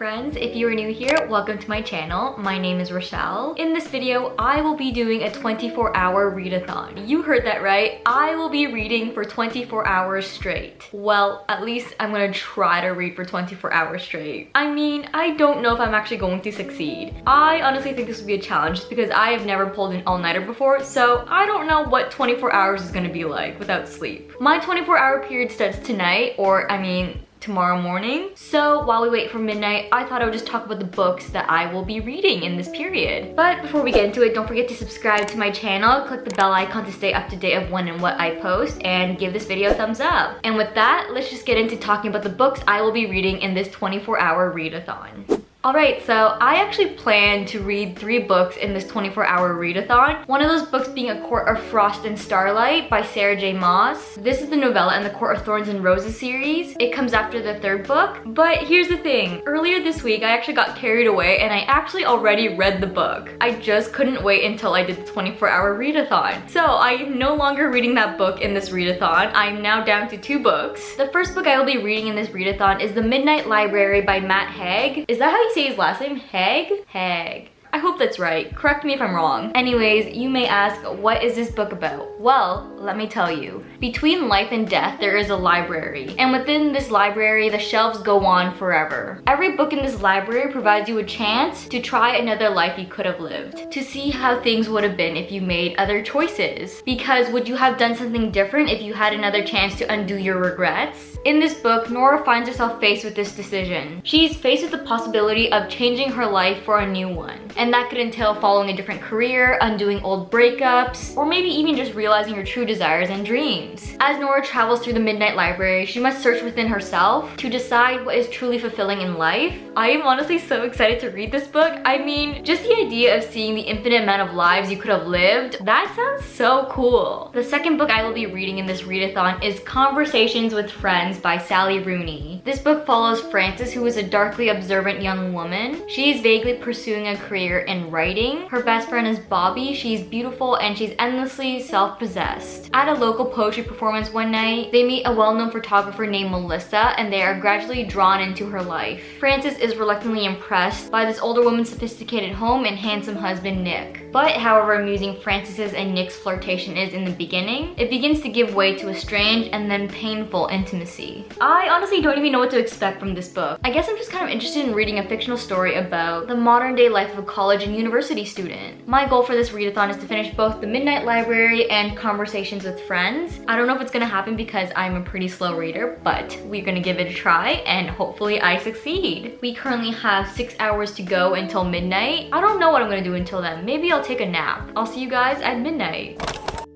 friends, if you are new here, welcome to my channel. My name is Rachelle. In this video, I will be doing a 24-hour readathon. You heard that right. I will be reading for 24 hours straight. Well, at least I'm gonna try to read for 24 hours straight. I mean, I don't know if I'm actually going to succeed. I honestly think this will be a challenge just because I have never pulled an all-nighter before, so I don't know what 24 hours is gonna be like without sleep. My 24-hour period starts tonight, or I mean, tomorrow morning. So while we wait for midnight, I thought I would just talk about the books that I will be reading in this period. But before we get into it, don't forget to subscribe to my channel, click the bell icon to stay up to date of when and what I post, and give this video a thumbs up. And with that, let's just get into talking about the books I will be reading in this 24-hour readathon. Alright, so I actually plan to read 3 books in this 24-hour readathon. One of those books being A Court of Frost and Starlight by Sarah J. Maas. This is the novella in the Court of Thorns and Roses series. It comes after the 3rd book. But here's the thing. Earlier this week, I actually got carried away and I actually already read the book. I just couldn't wait until I did the 24-hour readathon. So I am no longer reading that book in this readathon. I'm now down to 2 books. The first book I will be reading in this readathon is The Midnight Library by Matt Haig. Is that how you say his last name? Haig? Haig. I hope that's right. Correct me if I'm wrong. Anyways, you may ask, what is this book about? Well, let me tell you. Between life and death, there is a library. And within this library, the shelves go on forever. Every book in this library provides you a chance to try another life you could have lived. To see how things would have been if you made other choices. Because would you have done something different if you had another chance to undo your regrets? In this book, Nora finds herself faced with this decision. She's faced with the possibility of changing her life for a new one. And that could entail following a different career, undoing old breakups, or maybe even just realizing her true desires and dreams. As Nora travels through the Midnight Library, she must search within herself to decide what is truly fulfilling in life. I am honestly so excited to read this book. I mean, just the idea of seeing the infinite amount of lives you could have lived, that sounds so cool. The second book I will be reading in this readathon is Conversations with Friends by Sally Rooney. This book follows Frances, who is a darkly observant young woman. She is vaguely pursuing a career in writing. Her best friend is Bobby. She's beautiful and she's endlessly self-possessed. At a local poetry performance one night, they meet a well-known photographer named Melissa and they are gradually drawn into her life. Frances is reluctantly impressed by this older woman's sophisticated home and handsome husband Nick. But however amusing Frances's and Nick's flirtation is in the beginning, it begins to give way to a strange and then painful intimacy. I honestly don't even know what to expect from this book. I guess I'm just kind of interested in reading a fictional story about the modern day life of a college and university student. My goal for this readathon is to finish both The Midnight Library and Conversations with Friends. I don't know if it's gonna happen because I'm a pretty slow reader, but we're gonna give it a try and hopefully I succeed. We currently have 6 hours to go until midnight. I don't know what I'm gonna do until then. Maybe I'll take a nap. I'll see you guys at midnight.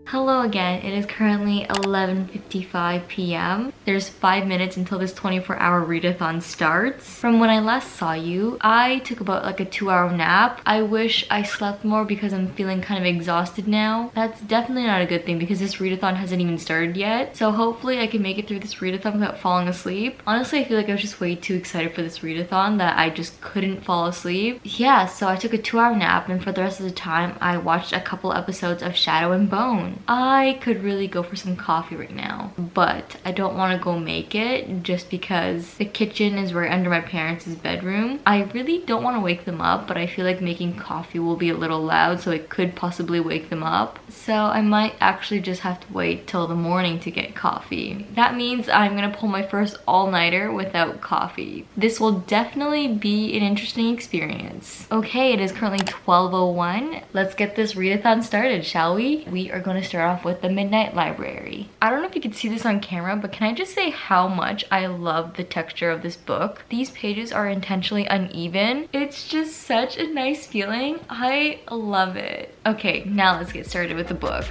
Hello again, it is currently 11:55 p.m. There's 5 minutes until this 24-hour readathon starts. From when I last saw you, I took about like a 2-hour nap. I wish I slept more because I'm feeling kind of exhausted now. That's definitely not a good thing because this readathon hasn't even started yet. So hopefully I can make it through this readathon without falling asleep. Honestly, I feel like I was just way too excited for this readathon that I just couldn't fall asleep. Yeah, so I took a 2-hour nap and for the rest of the time, I watched a couple episodes of Shadow and Bone. I could really go for some coffee right now, but I don't want to go make it just because the kitchen is right under my parents' bedroom. I really don't want to wake them up, but I feel like making coffee will be a little loud, so it could possibly wake them up. So I might actually just have to wait till the morning to get coffee. That means I'm gonna pull my first all-nighter without coffee. This will definitely be an interesting experience. Okay, it is currently 12:01. Let's get this readathon started, shall we? We are gonna start off with The Midnight Library. I don't know if you can see this on camera, but can I just say how much I love the texture of this book? These pages are intentionally uneven. It's just such a nice feeling. I love it. Okay, now let's get started with the book.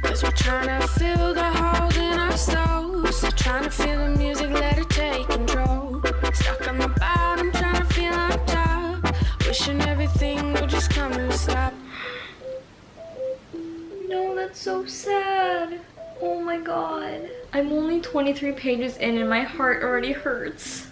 Cause we're trying to fill the holes in our souls. Trying to feel the music, let it take control. Stuck on the bottom, trying to feel on top. Wishing everything would just come to a stop. No, that's so sad. Oh my god. I'm only 23 pages in and my heart already hurts.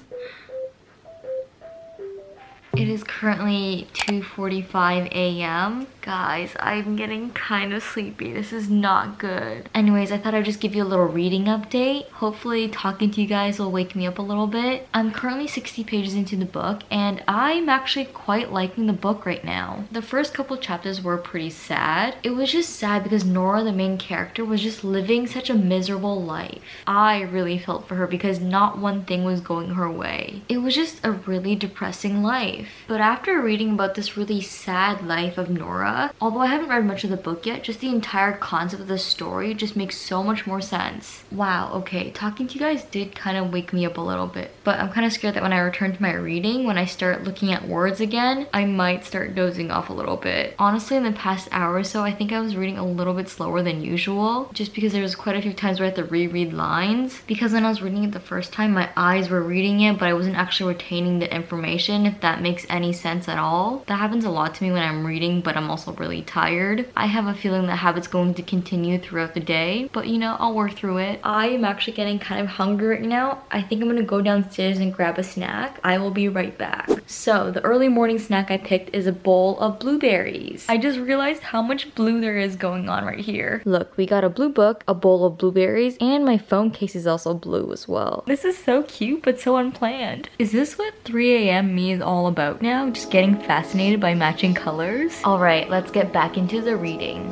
It It is currently 2:45 a.m. Guys, I'm getting kind of sleepy. This is not good. Anyways, I thought I'd just give you a little reading update. Hopefully talking to you guys will wake me up a little bit. I'm currently 60 pages into the book and I'm actually quite liking the book right now. The first couple chapters were pretty sad. It was just sad because Nora, the main character, was just living such a miserable life. I really felt for her because not one thing was going her way. It was just a really depressing life. But after reading about this really sad life of Nora, although I haven't read much of the book yet, just the entire concept of the story just makes so much more sense. Wow, okay, talking to you guys did kind of wake me up a little bit, but I'm kind of scared that when I return to my reading, when I start looking at words again, I might start dozing off a little bit. Honestly, in the past hour or so, I think I was reading a little bit slower than usual, just because there was quite a few times where I had to reread lines, because when I was reading it the first time, my eyes were reading it, but I wasn't actually retaining the information, if that makes any sense at all. That happens a lot to me when I'm reading, but I'm also really tired. I have a feeling that habit's going to continue throughout the day, but you know, I'll work through it. I am actually getting kind of hungry right now. I think I'm gonna go downstairs and grab a snack. I will be right back. So the early morning snack I picked is a bowl of blueberries. I just realized how much blue there is going on right here. Look, we got a blue book, a bowl of blueberries, and my phone case is also blue as well. This is so cute, but so unplanned. Is this what 3 a.m. me is all about now? Just getting fascinated by matching colors? All right, let's get back into the reading.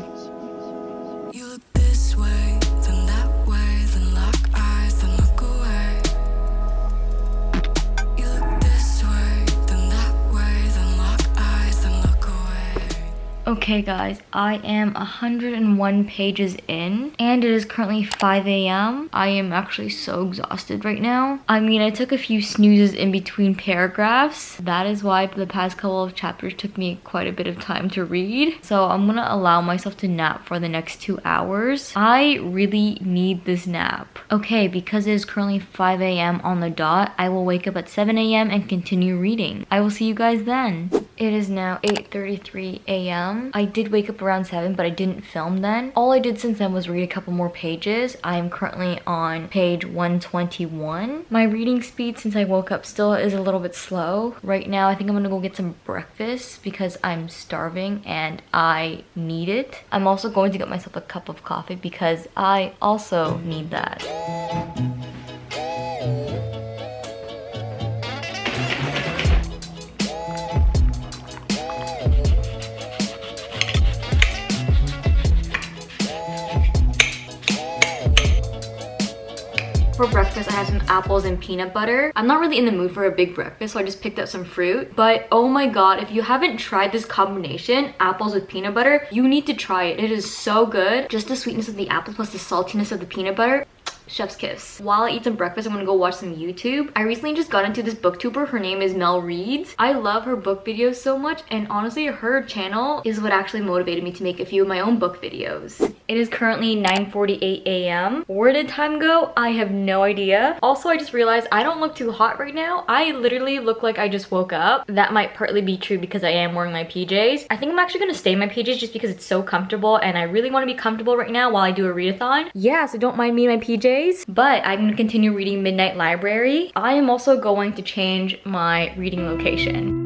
You look this way, then that way, then lock eyes, then look away. You look this way, then that way, then lock eyes, then look away. Okay guys, I am 101 pages in and it is currently 5 a.m. I am actually so exhausted right now. I mean, I took a few snoozes in between paragraphs. That is why the past couple of chapters took me quite a bit of time to read. So I'm gonna allow myself to nap for the next 2 hours. I really need this nap. Okay, because it is currently 5 a.m. on the dot, I will wake up at 7 a.m. and continue reading. I will see you guys then. It is now 8:33 a.m. I did wake up around 7, but I didn't film then. All I did since then was read a couple more pages. I am currently on page 121. My reading speed since I woke up still is a little bit slow. Right now, I think I'm gonna go get some breakfast because I'm starving and I need it. I'm also going to get myself a cup of coffee because I also need that. For breakfast, I have some apples and peanut butter. I'm not really in the mood for a big breakfast, so I just picked up some fruit. But oh my god, if you haven't tried this combination, apples with peanut butter, you need to try it. It is so good. Just the sweetness of the apple plus the saltiness of the peanut butter. Chef's kiss. While I eat some breakfast, I'm gonna go watch some YouTube. I recently just got into this booktuber. Her name is Mel Reads. I love her book videos so much, and honestly, her channel is what actually motivated me to make a few of my own book videos. It is currently 9:48 a.m. Where did time go? I have no idea. Also, I just realized I don't look too hot right now. I literally look like I just woke up. That might partly be true because I am wearing my PJs. I think I'm actually gonna stay in my PJs just because it's so comfortable, and I really wanna be comfortable right now while I do a readathon. Yeah, so don't mind me in my PJs. But I'm gonna continue reading Midnight Library. I am also going to change my reading location.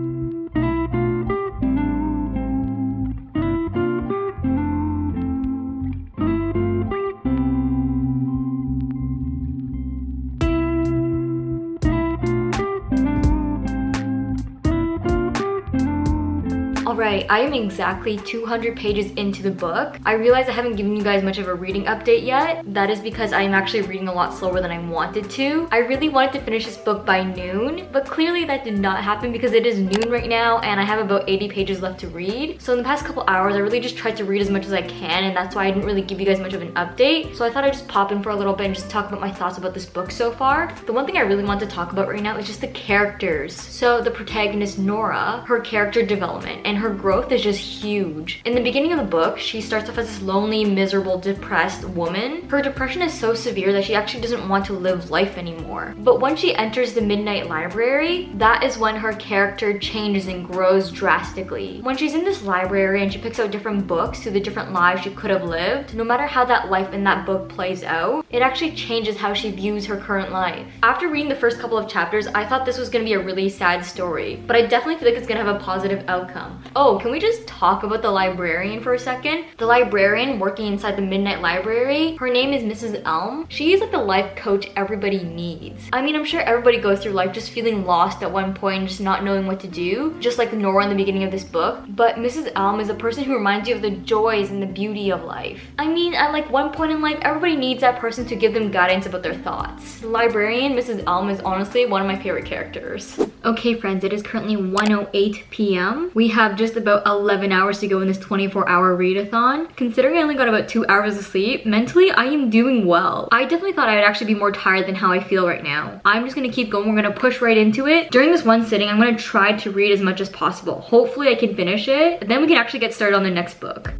Alright, I am exactly 200 pages into the book. I realize I haven't given you guys much of a reading update yet. That is because I am actually reading a lot slower than I wanted to. I really wanted to finish this book by noon, but clearly that did not happen because it is noon right now and I have about 80 pages left to read. So in the past couple hours, I really just tried to read as much as I can, and that's why I didn't really give you guys much of an update. So I thought I'd just pop in for a little bit and just talk about my thoughts about this book so far. The one thing I really want to talk about right now is just the characters. So the protagonist, Nora, her character development and her her growth is just huge. In the beginning of the book, she starts off as this lonely, miserable, depressed woman. Her depression is so severe that she actually doesn't want to live life anymore. But once she enters the Midnight Library, that is when her character changes and grows drastically. When she's in this library and she picks out different books to the different lives she could have lived, no matter how that life in that book plays out, it actually changes how she views her current life. After reading the first couple of chapters, I thought this was gonna be a really sad story, but I definitely feel like it's gonna have a positive outcome. Oh, can we just talk about the librarian for a second? The librarian working inside the Midnight Library, her name is Mrs. Elm. She is like the life coach everybody needs. I mean, I'm sure everybody goes through life just feeling lost at one point, just not knowing what to do, just like Nora in the beginning of this book. But Mrs. Elm is a person who reminds you of the joys and the beauty of life. I mean, at like one point in life, everybody needs that person to give them guidance about their thoughts. The librarian, Mrs. Elm, is honestly one of my favorite characters. Okay friends, it is currently 1:08 p.m. We have just about 11 hours to go in this 24-hour readathon. Considering I only got about 2 hours of sleep, mentally I am doing well. I definitely thought I would actually be more tired than how I feel right now. I'm just gonna keep going. We're gonna push right into it. During this one sitting, I'm gonna try to read as much as possible. Hopefully I can finish it, then we can actually get started on the next book.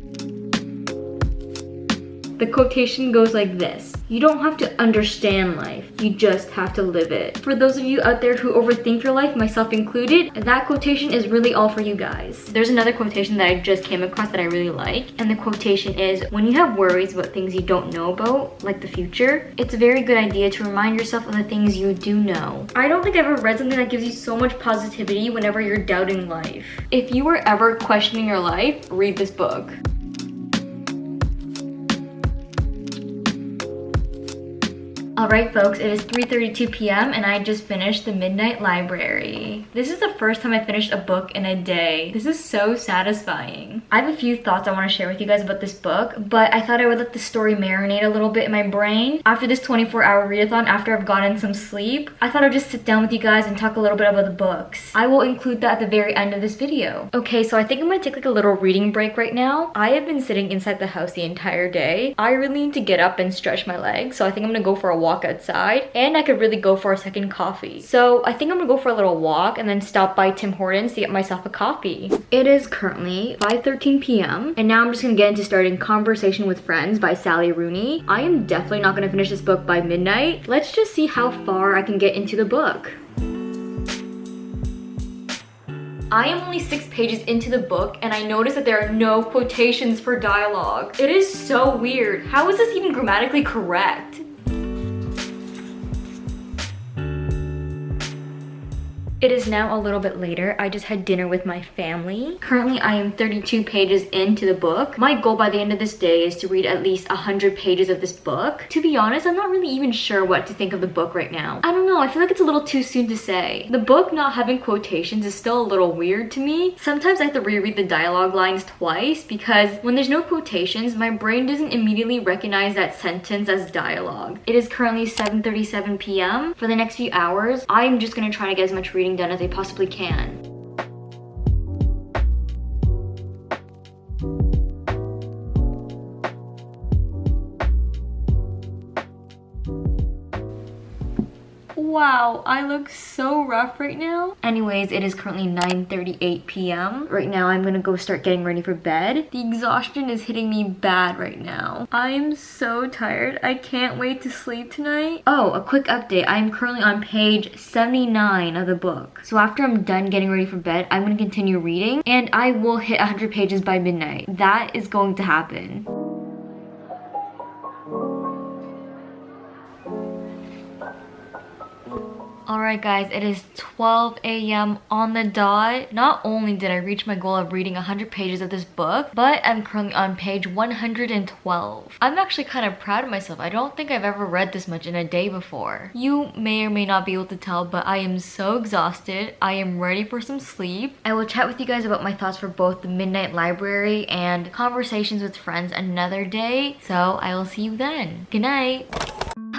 The quotation goes like this: you don't have to understand life, you just have to live it. For those of you out there who overthink your life, myself included, that quotation is really all for you guys. There's another quotation that I just came across that I really like, and the quotation is, when you have worries about things you don't know about, like the future, it's a very good idea to remind yourself of the things you do know. I don't think I've ever read something that gives you so much positivity whenever you're doubting life. If you were ever questioning your life, read this book. Alright folks, it is 3:32 p.m. and I just finished the Midnight Library. This is the first time I finished a book in a day. This is so satisfying. I have a few thoughts I want to share with you guys about this book, but I thought I would let the story marinate a little bit in my brain. After this 24-hour readathon, after I've gotten some sleep, I thought I'd just sit down with you guys and talk a little bit about the books. I will include that at the very end of this video. Okay, so I think I'm gonna take like a little reading break right now. I have been sitting inside the house the entire day. I really need to get up and stretch my legs, so I think I'm gonna go for a walk outside, and I could really go for a second coffee. So I think I'm gonna go for a little walk and then stop by Tim Hortons to get myself a coffee. It is currently 5:13 p.m. and now I'm just gonna get into starting Conversation with Friends by Sally Rooney. I am definitely not gonna finish this book by midnight. Let's just see how far I can get into the book. I am only 6 pages into the book and I noticed that there are no quotations for dialogue. It is so weird. How is this even grammatically correct? It is now a little bit later. I just had dinner with my family. Currently, I am 32 pages into the book. My goal by the end of this day is to read at least 100 pages of this book. To be honest, I'm not really even sure what to think of the book right now. I don't know, I feel like it's a little too soon to say. The book not having quotations is still a little weird to me. Sometimes I have to reread the dialogue lines twice because when there's no quotations, my brain doesn't immediately recognize that sentence as dialogue. It is currently 7:37 p.m. For the next few hours, I'm just gonna try to get as much reading done as I possibly can. Wow, I look so rough right now. Anyways, it is currently 9:38 p.m. Right now, I'm gonna go start getting ready for bed. The exhaustion is hitting me bad right now. I am so tired. I can't wait to sleep tonight. Oh, a quick update. I am currently on page 79 of the book. So after I'm done getting ready for bed, I'm gonna continue reading and I will hit 100 pages by midnight. That is going to happen. Alright guys, it is 12 a.m. on the dot. Not only did I reach my goal of reading 100 pages of this book, but I'm currently on page 112. I'm actually kind of proud of myself. I don't think I've ever read this much in a day before. You may or may not be able to tell, but I am so exhausted. I am ready for some sleep. I will chat with you guys about my thoughts for both the Midnight Library and Conversations with Friends another day. So I will see you then. Good night.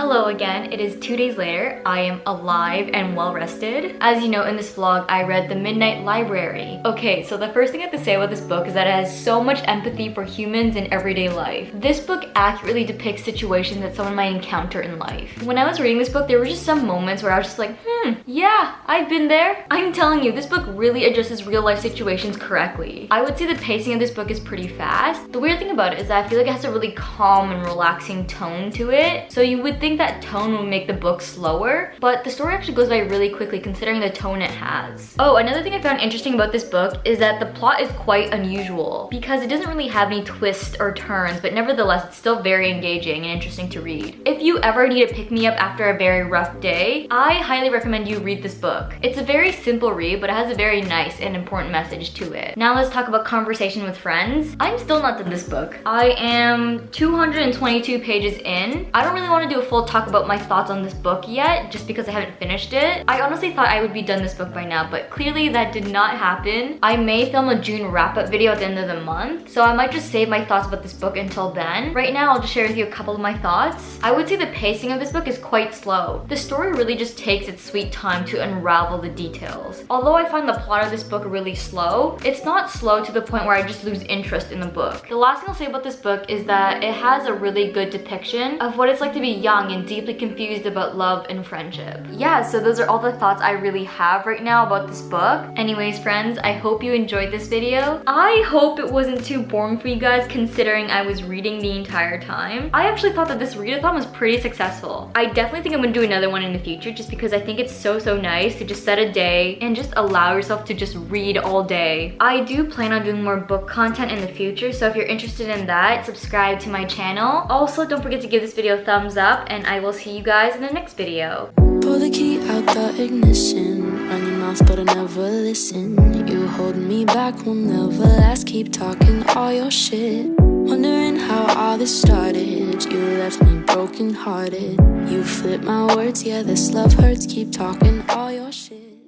Hello again, it is 2 days later. I am alive and well rested. As you know, in this vlog, I read The Midnight Library. Okay, so the first thing I have to say about this book is that it has so much empathy for humans in everyday life. This book accurately depicts situations that someone might encounter in life. When I was reading this book, there were just some moments where I was just like, yeah, I've been there. I'm telling you, this book really addresses real life situations correctly. I would say the pacing of this book is pretty fast. The weird thing about it is that I feel like it has a really calm and relaxing tone to it. So you would think that tone would make the book slower, but the story actually goes by really quickly considering the tone it has. Oh, another thing I found interesting about this book is that the plot is quite unusual because it doesn't really have any twists or turns, but nevertheless, it's still very engaging and interesting to read. If you ever need a pick-me-up after a very rough day, I highly recommend you read this book. It's a very simple read, but it has a very nice and important message to it. Now let's talk about conversation with friends. I'm still not done this book. I am 222 pages in. I don't really want to do a full talk about my thoughts on this book yet, just because I haven't finished it. I honestly thought I would be done this book by now, but clearly that did not happen. I may film a June wrap-up video at the end of the month, so I might just save my thoughts about this book until then. Right now, I'll just share with you a couple of my thoughts. I would say the pacing of this book is quite slow. The story really just takes its sweet time to unravel the details. Although I find the plot of this book really slow, it's not slow to the point where I just lose interest in the book. The last thing I'll say about this book is that it has a really good depiction of what it's like to be young and deeply confused about love and friendship. Yeah, so those are all the thoughts I really have right now about this book. Anyways, friends, I hope you enjoyed this video. I hope it wasn't too boring for you guys considering I was reading the entire time. I actually thought that this readathon was pretty successful. I definitely think I'm gonna do another one in the future just because I think it's so nice to just set a day and just allow yourself to just read all day. I do plan on doing more book content in the future, so if you're interested in that, subscribe to my channel. Also, don't forget to give this video a thumbs up, and I will see you guys in the next video. Pull the key out the ignition. Run your mouth but I never listen. You hold me back, will never last. Keep talking all your shit. Wondering how all this started. You left me broken hearted. You flip my words, yeah, this love hurts. Keep talking all your shit.